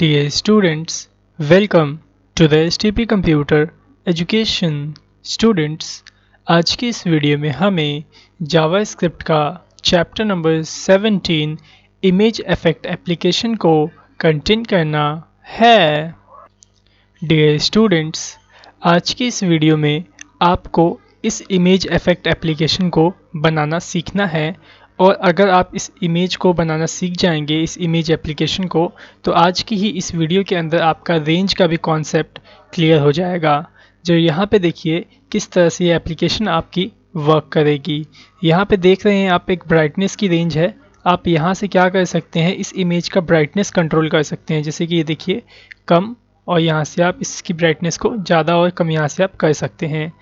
Dear students, welcome to the STP Computer Education. Students, आज की इस वीडियो में हमें जावास्क्रिप्ट का chapter number 17 image effect application को कंटिन्यू करना है। डियर स्टूडेंट्स, आज की इस वीडियो में आपको इस इमेज इफेक्ट एप्लीकेशन को बनाना सीखना है और अगर आप इस इमेज को बनाना सीख जाएंगे, इस इमेज एप्लीकेशन को, तो आज की ही इस वीडियो के अंदर आपका रेंज का भी कॉन्सेप्ट क्लियर हो जाएगा। जो यहाँ पे देखिए किस तरह से ये एप्लीकेशन आपकी वर्क करेगी। यहाँ पे देख रहे हैं आप एक ब्राइटनेस की रेंज है। आप यहाँ से क्या कर सकते हैं, इस इमेज का ब्राइटनेस कंट्रोल कर सकते हैं। जैसे कि ये देखिए कम, और यहाँ से आप इसकी ब्राइटनेस को ज़्यादा और कम यहाँ से आप कर सकते हैं।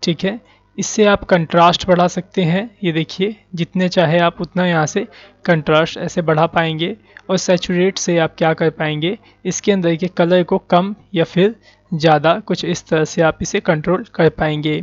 ठीक है, इससे आप कंट्रास्ट बढ़ा सकते हैं। ये देखिए जितने चाहे आप उतना यहाँ से कंट्रास्ट ऐसे बढ़ा पाएंगे। और सैचुरेट से आप क्या कर पाएंगे, इसके अंदर के कलर को कम या फिर ज़्यादा कुछ इस तरह से आप इसे कंट्रोल कर पाएंगे।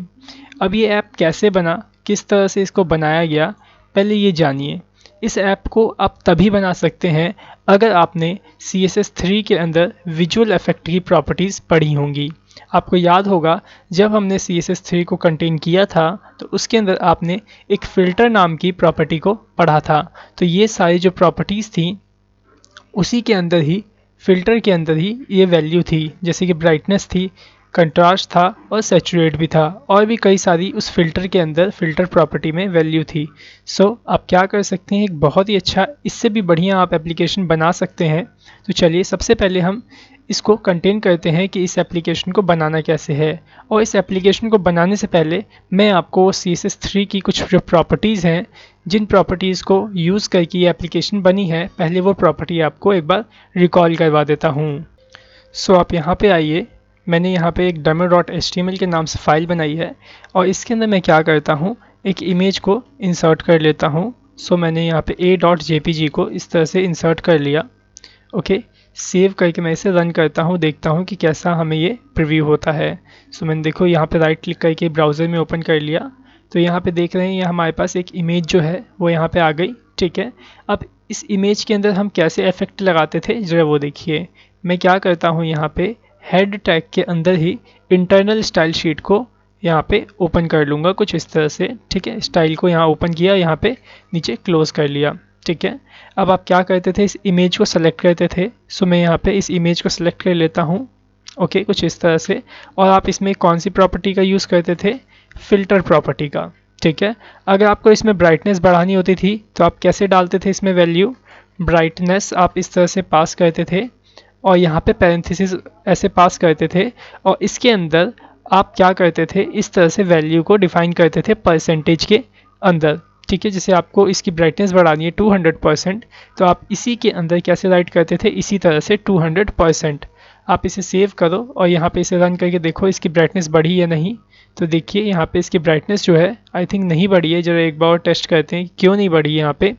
अब ये ऐप कैसे बना, किस तरह से इसको बनाया गया, पहले ये जानिए। इस ऐप को आप तभी बना सकते हैं अगर आपने CSS3 के अंदर विजुअल इफेक्ट की प्रॉपर्टीज़ पढ़ी होंगी। आपको याद होगा जब हमने CSS3 को कंटेन किया था तो उसके अंदर आपने एक फ़िल्टर नाम की प्रॉपर्टी को पढ़ा था। तो ये सारी जो प्रॉपर्टीज़ थी उसी के अंदर ही, फ़िल्टर के अंदर ही ये वैल्यू थी। जैसे कि ब्राइटनेस थी, कंट्रास्ट था और सैचुरेट भी था, और भी कई सारी उस फ़िल्टर के अंदर फ़िल्टर प्रॉपर्टी में वैल्यू थी। सो आप क्या कर सकते हैं, एक बहुत ही अच्छा, इससे भी बढ़िया आप एप्लीकेशन बना सकते हैं। तो चलिए सबसे पहले हम इसको कंटेन करते हैं कि इस एप्लीकेशन को बनाना कैसे है। और इस एप्लीकेशन को बनाने से पहले मैं आपको CSS3 की कुछ जो प्रॉपर्टीज़ हैं, जिन प्रॉपर्टीज़ को यूज़ करके ये एप्लीकेशन बनी है, पहले वो प्रॉपर्टी आपको एक बार रिकॉल करवा देता हूँ। सो आप यहाँ पे आइए। मैंने यहाँ पे एक demo.html के नाम से फ़ाइल बनाई है और इसके अंदर मैं क्या करता हूँ, एक इमेज को इंसर्ट कर लेता हूँ। सो मैंने यहाँ पे a.jpg को इस तरह से इंसर्ट कर लिया। ओके, सेव करके मैं इसे रन करता हूँ, देखता हूँ कि कैसा हमें ये प्रीव्यू होता है। सो मैंने देखो यहाँ पे राइट क्लिक करके ब्राउज़र में ओपन कर लिया। तो यहाँ पे देख रहे हैं ये हमारे पास एक इमेज जो है वो यहाँ पे आ गई। ठीक है, अब इस इमेज के अंदर हम कैसे इफेक्ट लगाते थे जरा वो देखिए। मैं क्या करता हूँ, यहाँ पे हेड टैग के अंदर ही इंटरनल स्टाइल शीट को यहाँ पे ओपन कर लूँगा कुछ इस तरह से। ठीक है, स्टाइल को यहाँ ओपन किया, यहाँ पे नीचे क्लोज कर लिया। ठीक है, अब आप क्या करते थे, इस इमेज को सेलेक्ट करते थे। सो मैं यहाँ पे इस इमेज को सेलेक्ट कर लेता हूँ। ओके, कुछ इस तरह से। और आप इसमें कौन सी प्रॉपर्टी का यूज़ करते थे, फ़िल्टर प्रॉपर्टी का। ठीक है, अगर आपको इसमें ब्राइटनेस बढ़ानी होती थी तो आप कैसे डालते थे इसमें वैल्यू, ब्राइटनेस आप इस तरह से पास करते थे और यहाँ पे पैरेंथेसिस ऐसे पास करते थे। और इसके अंदर आप क्या करते थे, इस तरह से वैल्यू को डिफाइन करते थे परसेंटेज के अंदर। ठीक है, जैसे आपको इसकी ब्राइटनेस बढ़ानी है 200%, तो आप इसी के अंदर कैसे राइट करते थे, इसी तरह से 200%। आप इसे सेव करो और यहाँ पे इसे रन करके देखो इसकी ब्राइटनेस बढ़ी या नहीं। तो देखिए यहाँ पे इसकी ब्राइटनेस जो है आई थिंक नहीं बढ़ी है। जरा एक बार और टेस्ट करते हैं क्यों नहीं बढ़ी है यहाँ पे।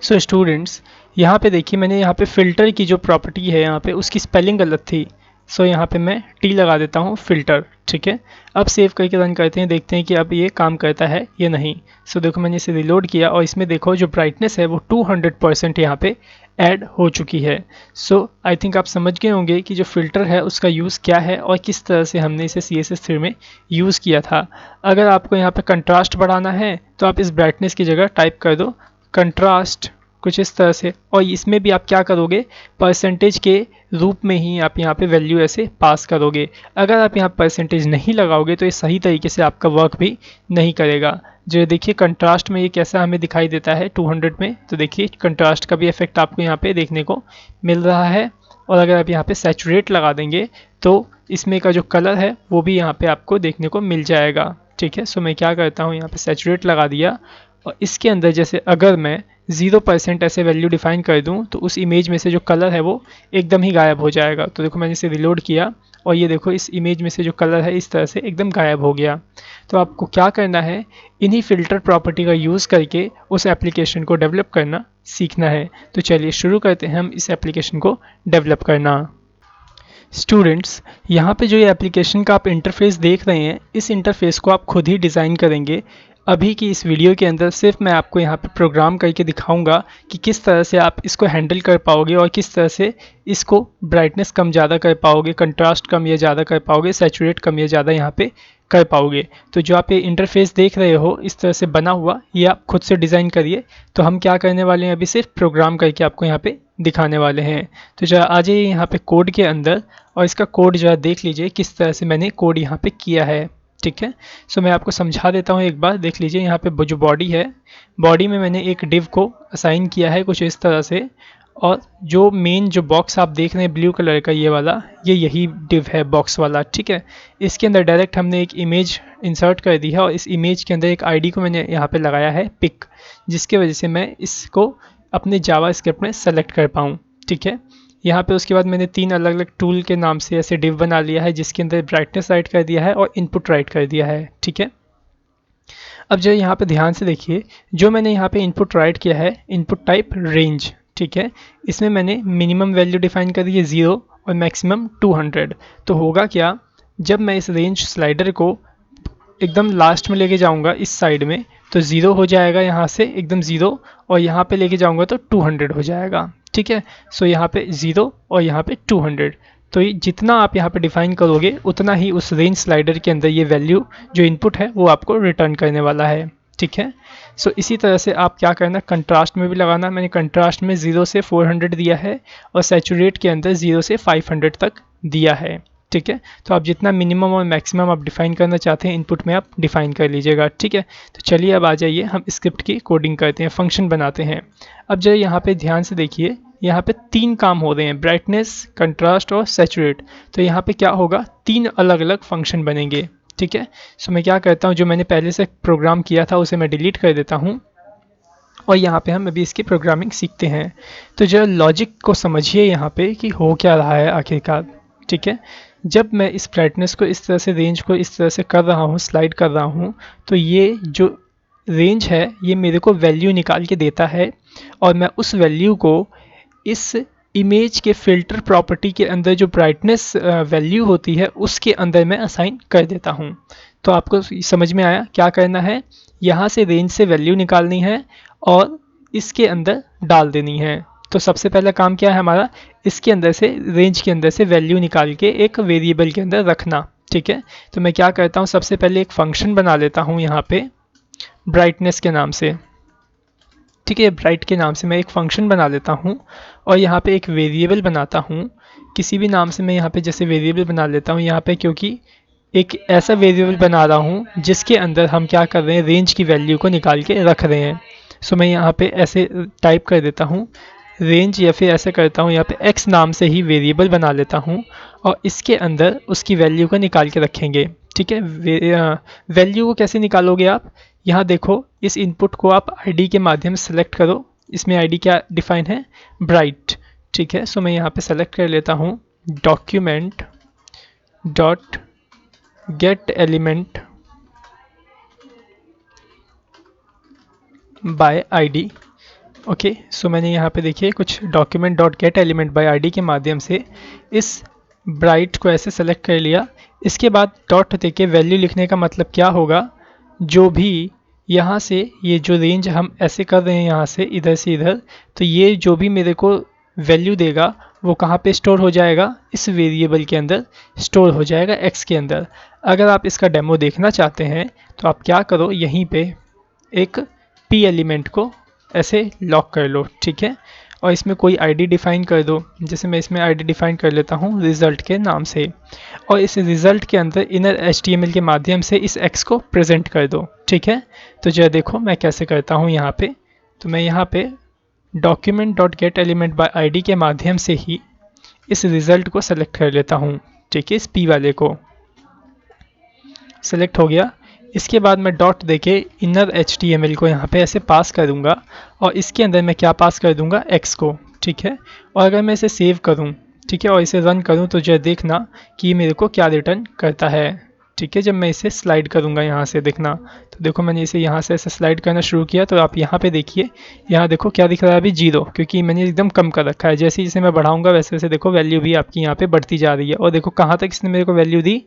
सो स्टूडेंट्स, यहाँ पे देखिए मैंने यहाँ पे फ़िल्टर की जो प्रॉपर्टी है यहाँ पे उसकी स्पेलिंग गलत थी। सो यहाँ पे मैं टी लगा देता हूँ, फ़िल्टर। ठीक है, अब सेव करके रन करते हैं, देखते हैं कि अब ये काम करता है या नहीं। सो देखो मैंने इसे रिलोड किया और इसमें देखो जो ब्राइटनेस है वो 200% यहाँ पे ऐड हो चुकी है। सो आई थिंक आप समझ गए होंगे कि जो फ़िल्टर है उसका यूज़ क्या है और किस तरह से हमने इसे CSS3 में यूज़ किया था। अगर आपको यहाँ पे कंट्रास्ट बढ़ाना है तो आप इस ब्राइटनेस की जगह टाइप कर दो कंट्रास्ट, कुछ इस तरह से। और इसमें भी आप क्या करोगे, परसेंटेज के रूप में ही आप यहाँ पे वैल्यू ऐसे पास करोगे। अगर आप यहाँ परसेंटेज नहीं लगाओगे तो ये सही तरीके से आपका वर्क भी नहीं करेगा। जो देखिए कंट्रास्ट में ये कैसा हमें दिखाई देता है 200 में, तो देखिए कंट्रास्ट का भी इफेक्ट आपको यहाँ पे देखने को मिल रहा है। और अगर आप यहाँ पे सैचुरेट लगा देंगे तो इसमें का जो कलर है वो भी यहाँ पे आपको देखने को मिल जाएगा। ठीक है, सो मैं क्या करता हूँ, यहाँ पे सैचुरेट लगा दिया और इसके अंदर जैसे अगर मैं 0% ऐसे वैल्यू डिफाइन कर दूं तो उस इमेज में से जो कलर है वो एकदम ही गायब हो जाएगा। तो देखो मैंने इसे रिलोड किया और ये देखो इस इमेज में से जो कलर है इस तरह से एकदम गायब हो गया। तो आपको क्या करना है, इन्हीं फ़िल्टर प्रॉपर्टी का यूज़ करके उस एप्लीकेशन को डेवलप करना सीखना है। तो चलिए शुरू करते हैं हम इस एप्लीकेशन को डेवलप करना। स्टूडेंट्स, यहाँ पे जो ये एप्लीकेशन का आप इंटरफेस देख रहे हैं, इस इंटरफेस को आप खुद ही डिज़ाइन करेंगे। अभी की इस वीडियो के अंदर सिर्फ मैं आपको यहाँ पे प्रोग्राम करके दिखाऊंगा कि किस तरह से आप इसको हैंडल कर पाओगे और किस तरह से इसको ब्राइटनेस कम ज़्यादा कर पाओगे, कंट्रास्ट कम या ज़्यादा कर पाओगे, सैचुरेट कम या ज़्यादा यहाँ पे कर पाओगे। तो जो आप ये इंटरफेस देख रहे हो इस तरह से बना हुआ, ये आप खुद से डिज़ाइन करिए। तो हम क्या करने वाले हैं, अभी सिर्फ प्रोग्राम करके आपको यहाँ पे दिखाने वाले हैं। तो जो आ जाइए यहाँ पे कोड के अंदर और इसका कोड जो है देख लीजिए किस तरह से मैंने कोड यहाँ पे किया है। ठीक है, सो मैं आपको समझा देता हूँ एक बार। देख लीजिए यहाँ पे जो बॉडी है, बॉडी में मैंने एक डिव को असाइन किया है कुछ इस तरह से, और जो मेन जो बॉक्स आप देख रहे हैं ब्लू कलर का ये वाला, ये यही डिव है बॉक्स वाला। ठीक है, इसके अंदर डायरेक्ट हमने एक इमेज इंसर्ट कर दी है और इस इमेज के अंदर एक आईडी को मैंने यहाँ पे लगाया है पिक, जिसके वजह से मैं इसको अपने जावा स्क्रिप्ट में सेलेक्ट कर पाऊँ। ठीक है, यहाँ पे उसके बाद मैंने 3 अलग अलग टूल के नाम से ऐसे डिव बना लिया है, जिसके अंदर ब्राइटनेस राइट कर दिया है और इनपुट राइट कर दिया है। ठीक है, अब जो यहाँ पे ध्यान से देखिए, जो मैंने यहाँ पे इनपुट राइट किया है, इनपुट टाइप रेंज। ठीक है, इसमें मैंने मिनिमम वैल्यू डिफाइन कर दी है 0 और मैक्सिमम 200। तो होगा क्या, जब मैं इस रेंज स्लाइडर को एकदम लास्ट में लेके जाऊंगा इस साइड में, तो 0 हो जाएगा यहाँ से एकदम 0, और यहाँ पे लेके जाऊंगा तो 200 हो जाएगा। ठीक है, सो यहाँ पे 0 और यहाँ पे 200। तो ये जितना आप यहाँ पे डिफाइन करोगे उतना ही उस रेंज स्लाइडर के अंदर ये वैल्यू जो इनपुट है वो आपको रिटर्न करने वाला है। ठीक है, सो इसी तरह से आप क्या करना, कंट्रास्ट में भी लगाना। मैंने कंट्रास्ट में 0 से 400 दिया है और सैचुरेट के अंदर 0 से 500 तक दिया है। ठीक है, तो आप जितना मिनिमम और मैक्सिमम आप डिफाइन करना चाहते हैं इनपुट में आप डिफाइन कर लीजिएगा। ठीक है, तो चलिए अब आ जाइए हम स्क्रिप्ट की कोडिंग करते हैं, फंक्शन बनाते हैं। अब जो यहाँ पे ध्यान से देखिए, यहाँ पे 3 काम हो रहे हैं, ब्राइटनेस, कंट्रास्ट और सैचुरेट। तो यहाँ पे क्या होगा, 3 अलग अलग फंक्शन बनेंगे। ठीक है, सो मैं क्या करता हूँ, जो मैंने पहले से प्रोग्राम किया था उसे मैं डिलीट कर देता हूँ और यहाँ पे हम अभी इसकी प्रोग्रामिंग सीखते हैं। तो जो लॉजिक को समझिए यहाँ पे कि हो क्या रहा है आखिरकार। ठीक है, जब मैं इस ब्राइटनेस को इस तरह से, रेंज को इस तरह से कर रहा हूँ, स्लाइड कर रहा हूँ, तो ये जो रेंज है ये मेरे को वैल्यू निकाल के देता है और मैं उस वैल्यू को इस इमेज के फिल्टर प्रॉपर्टी के अंदर जो ब्राइटनेस वैल्यू होती है उसके अंदर मैं असाइन कर देता हूँ। तो आपको समझ में आया क्या करना है, यहाँ से रेंज से वैल्यू निकालनी है और इसके अंदर डाल देनी है। तो सबसे पहला काम क्या है हमारा, इसके अंदर से, रेंज के अंदर से वैल्यू निकाल के एक वेरिएबल के अंदर रखना। ठीक है, तो मैं क्या करता हूँ, सबसे पहले एक फंक्शन बना लेता हूँ यहाँ पे ब्राइटनेस के नाम से। ठीक है, ब्राइट के नाम से मैं एक फंक्शन बना लेता हूँ और यहाँ पे एक वेरिएबल बनाता हूँ किसी भी नाम से। मैं यहाँ पे जैसे वेरिएबल बना लेता हूँ यहाँ पे, क्योंकि एक ऐसा वेरिएबल बना रहा हूँ जिसके अंदर हम क्या कर रहे हैं, रेंज की वैल्यू को निकाल के रख रहे हैं। सो मैं यहाँ पे ऐसे टाइप कर देता हूँ रेंज, या फिर ऐसे करता हूँ यहाँ पे x नाम से ही वेरिएबल बना लेता हूँ और इसके अंदर उसकी वैल्यू को निकाल के रखेंगे। ठीक है, वैल्यू को कैसे निकालोगे आप, यहाँ देखो, इस इनपुट को आप आईडी के माध्यम से सेलेक्ट करो। इसमें आईडी क्या डिफाइन है, ब्राइट। ठीक है, सो मैं यहाँ पे सेलेक्ट कर लेता हूँ document dot get element by ID. Okay, so मैंने यहाँ पे देखिए कुछ document dot get element by ID के माध्यम से इस ब्राइट को ऐसे सेलेक्ट कर लिया। इसके बाद डॉट देके वैल्यू लिखने का मतलब क्या होगा, जो भी यहाँ से ये जो रेंज हम ऐसे कर रहे हैं यहाँ से इधर से इधर, तो ये जो भी मेरे को वैल्यू देगा वो कहाँ पे स्टोर हो जाएगा, इस वेरिएबल के अंदर स्टोर हो जाएगा x के अंदर। अगर आप इसका डेमो देखना चाहते हैं तो आप क्या करो, यहीं पे एक p एलिमेंट को ऐसे लॉक कर लो। ठीक है, और इसमें कोई आईडी डिफाइन कर दो। जैसे मैं इसमें आईडी डिफाइन कर लेता हूँ रिजल्ट के नाम से, और इस रिजल्ट के अंदर इनर HTML के माध्यम से इस x को प्रेजेंट कर दो। ठीक है, तो जो देखो मैं कैसे करता हूँ यहाँ पे, तो मैं यहाँ पे document dot get element by ID के माध्यम से ही इस रिजल्ट को सेलेक्ट कर लेता हूँ। ठीक है, इस p वाले को सेलेक्ट हो गया। इसके बाद मैं डॉट देके इनर HTML को यहाँ पे ऐसे पास कर दूंगा और इसके अंदर मैं क्या पास कर दूंगा, x को। ठीक है, और अगर मैं इसे सेव करूँ, ठीक है, और इसे रन करूँ, तो जो देखना कि मेरे को क्या रिटर्न करता है। ठीक है, जब मैं इसे स्लाइड करूँगा यहाँ से, देखना, तो देखो मैंने इसे यहाँ से ऐसे स्लाइड करना शुरू किया, तो आप यहाँ पे देखिए, यहाँ देखो क्या दिख रहा है अभी, 0, क्योंकि मैंने एकदम कम कर रखा है। जैसे जैसे मैं बढ़ाऊँगा वैसे वैसे देखो वैल्यू भी आपकी यहाँ पे बढ़ती जा रही है। और देखो कहाँ तक इसने मेरे को वैल्यू दी,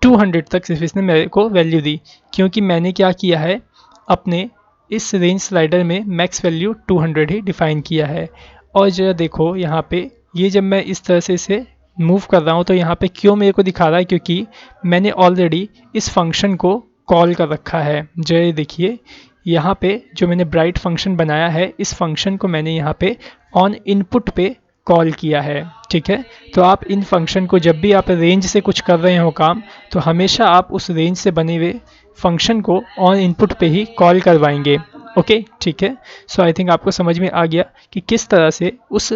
200 तक सिर्फ इसने मेरे को वैल्यू दी, क्योंकि मैंने क्या किया है, अपने इस रेंज स्लाइडर में मैक्स वैल्यू 200 ही डिफाइन किया है। और जरा देखो यहाँ पे, ये जब मैं इस तरह से इसे मूव कर रहा हूँ तो यहाँ पे क्यों मेरे को दिखा रहा है, क्योंकि मैंने ऑलरेडी इस फंक्शन को कॉल कर रखा है। जो ये देखिए यहाँ पे जो मैंने ब्राइट फंक्शन बनाया है, इस फंक्शन को मैंने यहाँ पे ऑन इनपुट पे कॉल किया है। ठीक है, तो आप इन फंक्शन को जब भी आप रेंज से कुछ कर रहे हो काम, तो हमेशा आप उस रेंज से बने हुए फंक्शन को ऑन इनपुट पे ही कॉल करवाएंगे। ओके, ठीक है। सो आई थिंक आपको समझ में आ गया कि किस तरह से उस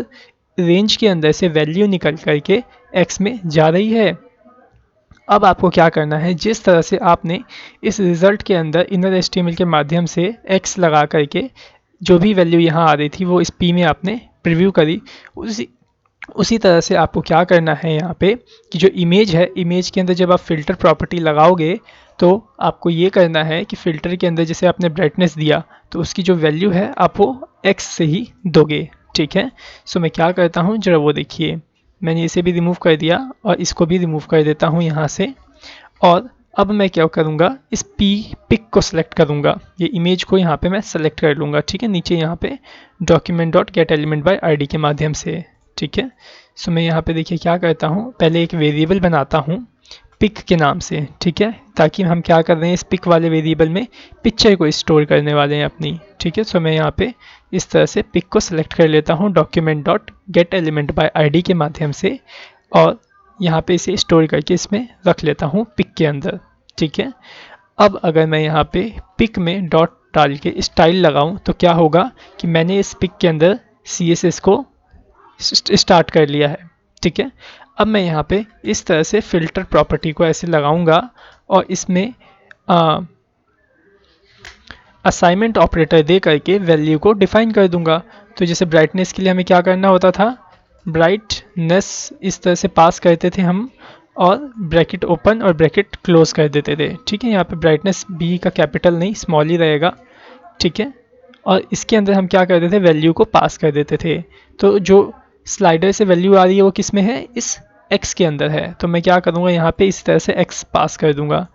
रेंज के अंदर से वैल्यू निकल करके एक्स में जा रही है। अब आपको क्या करना है, जिस तरह से आपने इस रिज़ल्ट के अंदर इनर एस्टीमेल के माध्यम से एक्स लगा करके जो भी वैल्यू यहाँ आ रही थी वो इस पी में आपने प्रीव्यू करी, उसी तरह से आपको क्या करना है यहाँ पे कि जो इमेज है, इमेज के अंदर जब आप फ़िल्टर प्रॉपर्टी लगाओगे तो आपको ये करना है कि फ़िल्टर के अंदर जैसे आपने ब्राइटनेस दिया तो उसकी जो वैल्यू है आप वो एक्स से ही दोगे। ठीक है, सो मैं क्या करता हूँ जरा वो देखिए, मैंने इसे भी रिमूव कर दिया और इसको भी रिमूव कर देता हूँ यहाँ से। और अब मैं क्या करूँगा, इस पिक को सिलेक्ट करूँगा, ये इमेज को यहाँ पे मैं सेलेक्ट कर लूँगा। ठीक है, नीचे यहाँ पे document dot get element by ID के माध्यम से। ठीक है, सो मैं यहाँ पे देखिए क्या करता हूँ, पहले एक वेरिएबल बनाता हूँ पिक के नाम से। ठीक है, ताकि हम क्या कर रहे हैं, इस पिक वाले वेरिएबल में पिक्चर को स्टोर करने वाले हैं अपनी। ठीक है, सो मैं यहाँ पे इस तरह से पिक को सिलेक्ट कर लेता हूँ document dot get element by ID के माध्यम से, और यहाँ पे इसे स्टोर करके इसमें रख लेता हूँ पिक के अंदर। ठीक है, अब अगर मैं यहाँ पे पिक में डॉट डाल के स्टाइल लगाऊं तो क्या होगा कि मैंने इस पिक के अंदर CSS को स्टार्ट कर लिया है। ठीक है, अब मैं यहाँ पे इस तरह से फ़िल्टर प्रॉपर्टी को ऐसे लगाऊंगा और इसमें असाइनमेंट ऑपरेटर दे करके वैल्यू को डिफाइन कर दूंगा। तो जैसे ब्राइटनेस के लिए हमें क्या करना होता था, ब्राइटनेस इस तरह से पास करते थे हम, और ब्रैकेट ओपन और ब्रैकेट क्लोज कर देते थे। ठीक है, यहाँ पे ब्राइटनेस बी का कैपिटल नहीं स्मॉल ही रहेगा। ठीक है, और इसके अंदर हम क्या करते थे, वैल्यू को पास कर देते थे। तो जो स्लाइडर से वैल्यू आ रही है वो किस में है, इस एक्स के अंदर है। तो मैं क्या करूँगा, यहाँ पे इस तरह से एक्स पास कर दूंगा।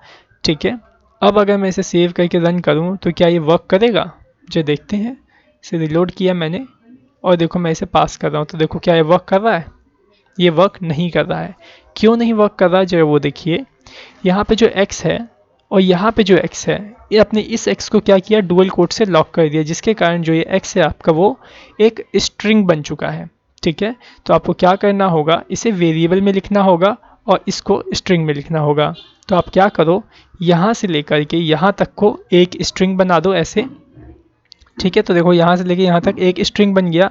ठीक है, अब अगर मैं इसे सेव करके रन करूँ तो क्या ये वर्क करेगा, जो देखते हैं। इसे रिलोड किया मैंने और देखो मैं इसे पास कर रहा हूँ, तो देखो क्या ये वर्क कर रहा है, ये वर्क नहीं कर रहा है। क्यों नहीं वर्क कर रहा है, जो वो देखिए, यहाँ पे जो x है और यहाँ पे जो x है, ये अपने इस x को क्या किया, डुअल कोट से लॉक कर दिया, जिसके कारण जो ये x है आपका वो एक स्ट्रिंग बन चुका है। ठीक है, तो आपको क्या करना होगा, इसे वेरिएबल में लिखना होगा और इसको स्ट्रिंग में लिखना होगा। तो आप क्या करो, यहाँ से लेकर के यहाँ तक को एक स्ट्रिंग बना दो ऐसे। ठीक है, तो देखो यहाँ से लेके यहाँ तक एक स्ट्रिंग बन गया।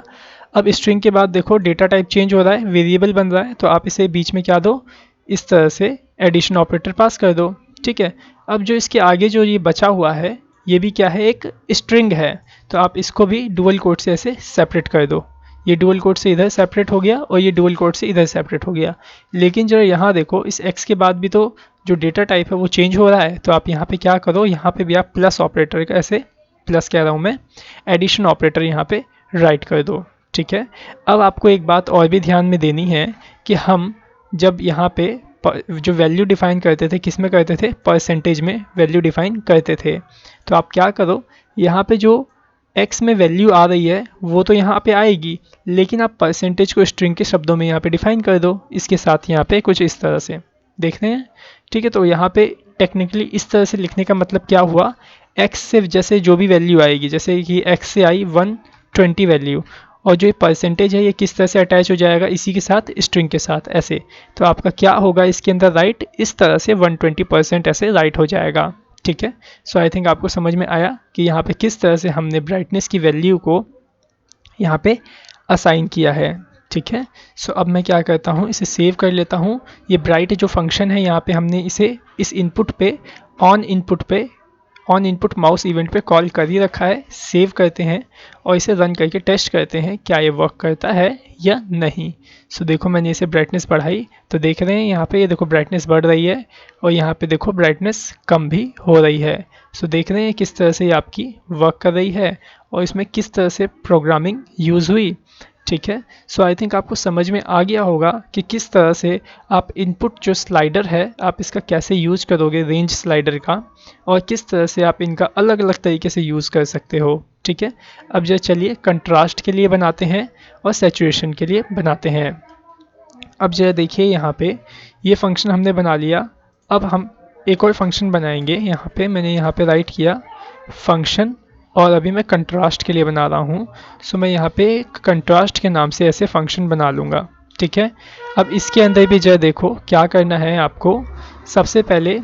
अब स्ट्रिंग के बाद देखो डेटा टाइप चेंज हो रहा है, वेरिएबल बन रहा है, तो आप इसे बीच में क्या दो, इस तरह से एडिशन ऑपरेटर पास कर दो। ठीक है, अब जो इसके आगे जो ये बचा हुआ है, ये भी क्या है, एक स्ट्रिंग है, तो आप इसको भी डुअल कोट से ऐसे सेपरेट कर दो। ये डुअल कोट से इधर सेपरेट हो गया और ये डुअल कोट से इधर सेपरेट हो गया। लेकिन जरा यहाँ देखो, इस x के बाद भी तो जो डेटा टाइप है वो चेंज हो रहा है। तो आप यहाँ पे क्या करो, यहाँ पे भी आप प्लस ऑपरेटर का ऐसे, प्लस कह रहा हूँ मैं, एडिशन ऑपरेटर यहाँ पे राइट कर दो। ठीक है, अब आपको एक बात और भी ध्यान में देनी है कि हम जब यहाँ पे जो वैल्यू डिफाइन करते थे, किस में करते थे, परसेंटेज में वैल्यू डिफाइन करते थे। तो आप क्या करो, यहाँ पे जो x में वैल्यू आ रही है वो तो यहाँ पे आएगी, लेकिन आप परसेंटेज को स्ट्रिंग के शब्दों में यहाँ पे डिफाइन कर दो, इसके साथ यहाँ पे कुछ इस तरह से देख रहे हैं। ठीक है, तो यहाँ पे टेक्निकली इस तरह से लिखने का मतलब क्या हुआ, x से जैसे जो भी वैल्यू आएगी, जैसे कि x से आई 120 वैल्यू, और जो ये परसेंटेज है ये किस तरह से अटैच हो जाएगा, इसी के साथ स्ट्रिंग के साथ ऐसे। तो आपका क्या होगा, इसके अंदर राइट इस तरह से 120% ऐसे राइट हो जाएगा। ठीक है, सो आई थिंक आपको समझ में आया कि यहाँ पे किस तरह से हमने ब्राइटनेस की वैल्यू को यहाँ पे असाइन किया है। ठीक है, सो अब मैं क्या करता हूँ, इसे सेव कर लेता हूँ। ये ब्राइट जो फंक्शन है यहाँ पे हमने इसे इस इनपुट पे ऑन इनपुट माउस इवेंट पे कॉल कर ही रखा है। सेव करते हैं और इसे रन करके टेस्ट करते हैं क्या ये वर्क करता है या नहीं। सो देखो मैंने इसे ब्राइटनेस बढ़ाई तो देख रहे हैं यहाँ पे, ये देखो ब्राइटनेस बढ़ रही है और यहाँ पे देखो ब्राइटनेस कम भी हो रही है। सो देख रहे हैं किस तरह से ये आपकी वर्क कर रही है और इसमें किस तरह से प्रोग्रामिंग यूज़ हुई। ठीक है। सो आई थिंक आपको समझ में आ गया होगा कि किस तरह से आप इनपुट जो स्लाइडर है आप इसका कैसे यूज करोगे रेंज स्लाइडर का, और किस तरह से आप इनका अलग अलग तरीके से यूज़ कर सकते हो। ठीक है, अब जो चलिए कंट्रास्ट के लिए बनाते हैं और सैचुरेशन के लिए बनाते हैं। अब जरा देखिए यहाँ पे ये फंक्शन हमने बना लिया। अब हम एक और फंक्शन बनाएंगे। यहाँ पे मैंने यहाँ पे राइट किया फंक्शन, और अभी मैं कंट्रास्ट के लिए बना रहा हूँ। सो मैं यहाँ पे कंट्रास्ट के नाम से ऐसे फंक्शन बना लूँगा। ठीक है, अब इसके अंदर भी जरा देखो क्या करना है आपको। सबसे पहले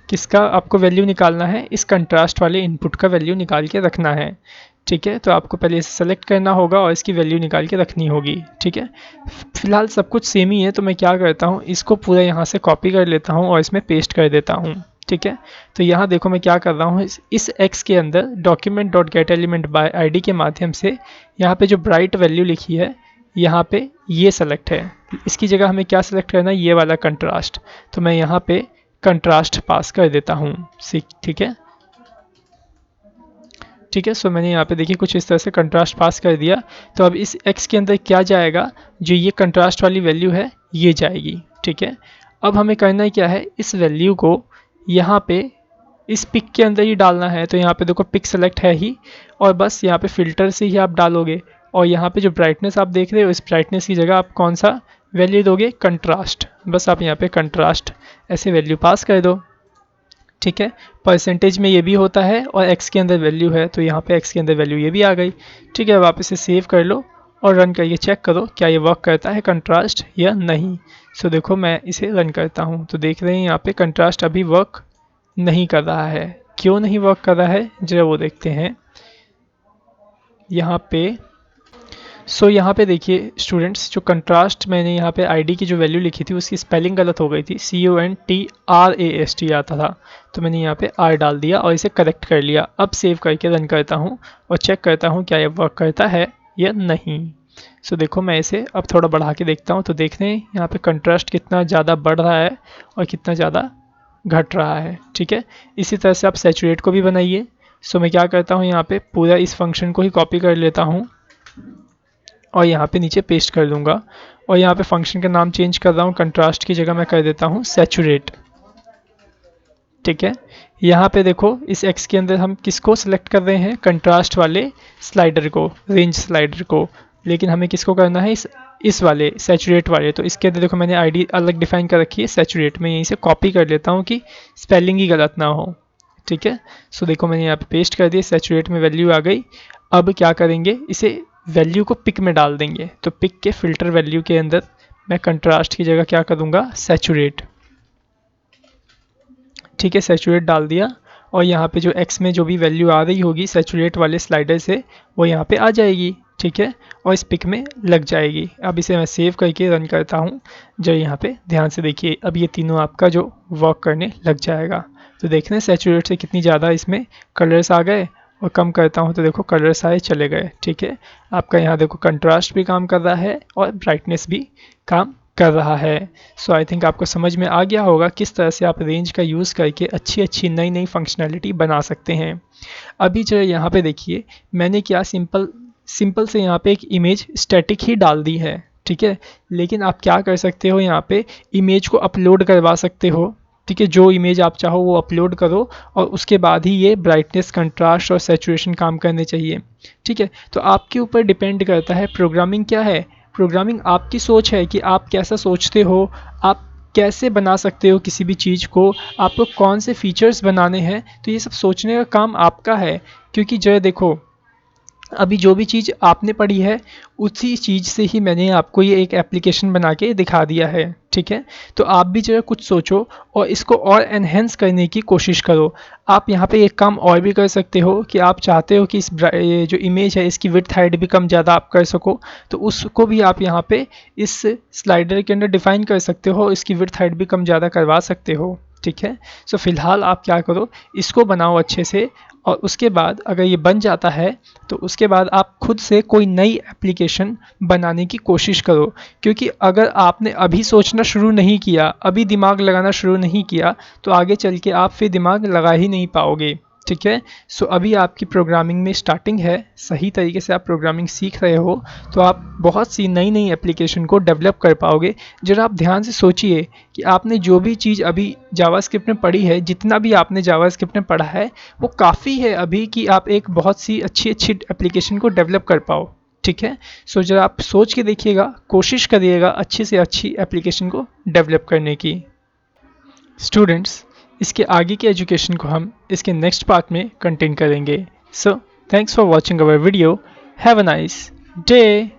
किसका आपको वैल्यू निकालना है, इस कंट्रास्ट वाले इनपुट का वैल्यू निकाल के रखना है। ठीक है, तो आपको पहले इसे सेलेक्ट करना होगा और इसकी वैल्यू निकाल के रखनी होगी। ठीक है, फिलहाल सब कुछ सेम ही है, तो मैं क्या करता हूँ इसको पूरा यहाँ से कॉपी कर लेता हूँ और इसमें पेस्ट कर देता हूँ। ठीक है, तो यहाँ देखो मैं क्या कर रहा हूँ, इस x के अंदर document dot get element bye ID के माध्यम से यहाँ पे जो ब्राइट वैल्यू लिखी है यहाँ पे ये सेलेक्ट है। इसकी जगह हमें क्या सेलेक्ट करना है, ये वाला कंट्रास्ट। तो मैं यहाँ पे कंट्रास्ट पास कर देता हूँ। ठीक है, ठीक है। सो मैंने यहाँ पे देखिए कुछ इस तरह से कंट्रास्ट पास कर दिया। तो अब इस x के अंदर क्या जाएगा, जो ये कंट्रास्ट वाली वैल्यू है ये जाएगी। ठीक है, अब हमें करना क्या है, इस वैल्यू को यहाँ पे इस पिक के अंदर ही डालना है। तो यहाँ पे देखो पिक सेलेक्ट है ही, और बस यहाँ पे फिल्टर से ही आप डालोगे। और यहाँ पे जो ब्राइटनेस आप देख रहे हो, इस ब्राइटनेस की जगह आप कौन सा वैल्यू दोगे, कंट्रास्ट। बस आप यहाँ पे कंट्रास्ट ऐसे वैल्यू पास कर दो। ठीक है, परसेंटेज में ये भी होता है और x के अंदर वैल्यू है, तो यहाँ पे x के अंदर वैल्यू ये भी आ गई। ठीक है, अब आप इसे सेव कर लो और रन करके चेक करो क्या ये वर्क करता है कंट्रास्ट या नहीं। सो देखो मैं इसे रन करता हूँ तो देख रहे हैं यहाँ पे कंट्रास्ट अभी वर्क नहीं कर रहा है। क्यों नहीं वर्क कर रहा है जरा वो देखते हैं यहाँ पे। सो यहाँ पे देखिए स्टूडेंट्स, जो कंट्रास्ट मैंने यहाँ पे ID की जो वैल्यू लिखी थी उसकी स्पेलिंग गलत हो गई थी, CONTRAST आता था, तो मैंने यहाँ पे R डाल दिया और इसे करेक्ट कर लिया। अब सेव करके रन करता हूँ और चेक करता हूँ क्या ये वर्क करता है या नहीं। सो देखो मैं इसे अब थोड़ा बढ़ा के देखता हूँ, तो देख रहे हैं यहाँ पे कंट्रास्ट कितना ज़्यादा बढ़ रहा है और कितना ज़्यादा घट रहा है। ठीक है, इसी तरह से आप सैचुरेट को भी बनाइए। सो मैं क्या करता हूँ, यहाँ पे पूरा इस फंक्शन को ही कॉपी कर लेता हूँ और यहाँ पे नीचे पेस्ट कर दूंगा, और यहाँ पे फंक्शन का नाम चेंज कर रहा हूँ, कंट्रास्ट की जगह मैं कर देता हूँ सैचुरेट। ठीक है, यहाँ पे देखो इस x के अंदर हम किसको सिलेक्ट कर रहे हैं, कंट्रास्ट वाले स्लाइडर को, रेंज स्लाइडर को, लेकिन हमें किसको करना है, इस वाले सैचुरेट वाले। तो इसके अंदर देखो मैंने ID अलग डिफाइन कर रखी है सैचुरेट में, यहीं से कॉपी कर लेता हूँ कि स्पेलिंग ही गलत ना हो। ठीक है, सो देखो मैंने यहाँ पे पेस्ट कर दिया, सैचुरेट में वैल्यू आ गई। अब क्या करेंगे, इसे वैल्यू को पिक में डाल देंगे। तो पिक के फिल्टर वैल्यू के अंदर मैं कंट्रास्ट की जगह क्या करूँगा, सैचुरेट। ठीक है, सैचुरेट डाल दिया, और यहाँ पे जो x में जो भी वैल्यू आ रही होगी सैचुरेट वाले स्लाइडर से वो यहाँ पे आ जाएगी। ठीक है, और इस पिक में लग जाएगी। अब इसे मैं सेव करके रन करता हूँ। जो यहाँ पे ध्यान से देखिए, अब ये तीनों आपका जो वर्क करने लग जाएगा। तो देख रहे हैं सैचुरेट से कितनी ज़्यादा इसमें कलर्स आ गए, और कम करता हूँ तो देखो कलर्स आए चले गए। ठीक है, आपका यहाँ देखो कंट्रास्ट भी काम कर रहा है और ब्राइटनेस भी काम कर रहा है। सो आई थिंक आपको समझ में आ गया होगा किस तरह से आप रेंज का यूज़ करके अच्छी अच्छी नई नई फंक्शनैलिटी बना सकते हैं। अभी जो यहाँ पे देखिए मैंने क्या सिंपल से यहाँ पे एक इमेज स्टैटिक ही डाल दी है। ठीक है, लेकिन आप क्या कर सकते हो, यहाँ पे इमेज को अपलोड करवा सकते हो। ठीक है, जो इमेज आप चाहो वो अपलोड करो, और उसके बाद ही ये ब्राइटनेस, कंट्रास्ट और सैचुरेशन काम करने चाहिए। ठीक है, तो आपके ऊपर डिपेंड करता है प्रोग्रामिंग क्या है। प्रोग्रामिंग आपकी सोच है कि आप कैसा सोचते हो, आप कैसे बना सकते हो किसी भी चीज़ को, आपको कौन से फीचर्स बनाने हैं। तो ये सब सोचने का काम आपका है, क्योंकि जो देखो अभी जो भी चीज़ आपने पढ़ी है उसी चीज़ से ही मैंने आपको ये एक एप्लीकेशन बना के दिखा दिया है। ठीक है, तो आप भी जो है कुछ सोचो और इसको और एनहेंस करने की कोशिश करो। आप यहाँ पे एक काम और भी कर सकते हो कि आप चाहते हो कि ये जो इमेज है इसकी विड्थ हाइट भी कम ज़्यादा आप कर सको, तो उसको भी आप यहाँ पे इस स्लाइडर के अंदर डिफाइन कर सकते हो, इसकी विड्थ हाइट भी कम ज़्यादा करवा सकते हो। ठीक है, सो फिलहाल आप क्या करो, इसको बनाओ अच्छे से, और उसके बाद अगर ये बन जाता है तो उसके बाद आप खुद से कोई नई एप्लीकेशन बनाने की कोशिश करो। क्योंकि अगर आपने अभी सोचना शुरू नहीं किया, अभी दिमाग लगाना शुरू नहीं किया, तो आगे चल के आप फिर दिमाग लगा ही नहीं पाओगे। ठीक है। सो अभी आपकी प्रोग्रामिंग में स्टार्टिंग है, सही तरीके से आप प्रोग्रामिंग सीख रहे हो तो आप बहुत सी नई नई एप्लीकेशन को डेवलप कर पाओगे। जरा आप ध्यान से सोचिए कि आपने जो भी चीज़ अभी जावास्क्रिप्ट में पढ़ी है, जितना भी आपने जावास्क्रिप्ट में पढ़ा है वो काफ़ी है अभी कि आप एक बहुत सी अच्छी अच्छी एप्लीकेशन को डेवलप कर पाओ। ठीक है। सो जरा आप सोच के देखिएगा, कोशिश करिएगा अच्छी से अच्छी एप्लीकेशन को डेवलप करने की। स्टूडेंट्स, इसके आगे की एजुकेशन को हम इसके नेक्स्ट पार्ट में कंटिन्यू करेंगे। So thanks for watching our video. Have a nice day.